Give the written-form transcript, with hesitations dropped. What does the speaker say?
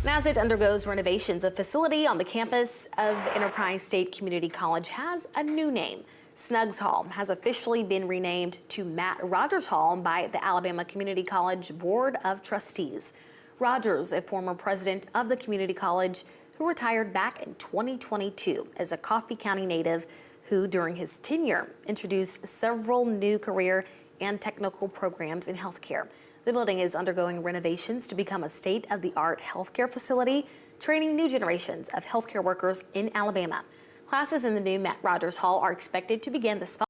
As it undergoes renovations, a facility on the campus of Enterprise State Community College has a new name. Snuggs Hall has officially been renamed to Matt Rodgers Hall by the Alabama Community College Board of Trustees. Rodgers, a former president of the community college who retired back in 2022, is a Coffee County native who, during his tenure, introduced several new career and technical programs in healthcare. The building is undergoing renovations to become a state-of-the-art healthcare facility, training new generations of healthcare workers in Alabama. Classes in the new Matt Rodgers Hall are expected to begin this fall.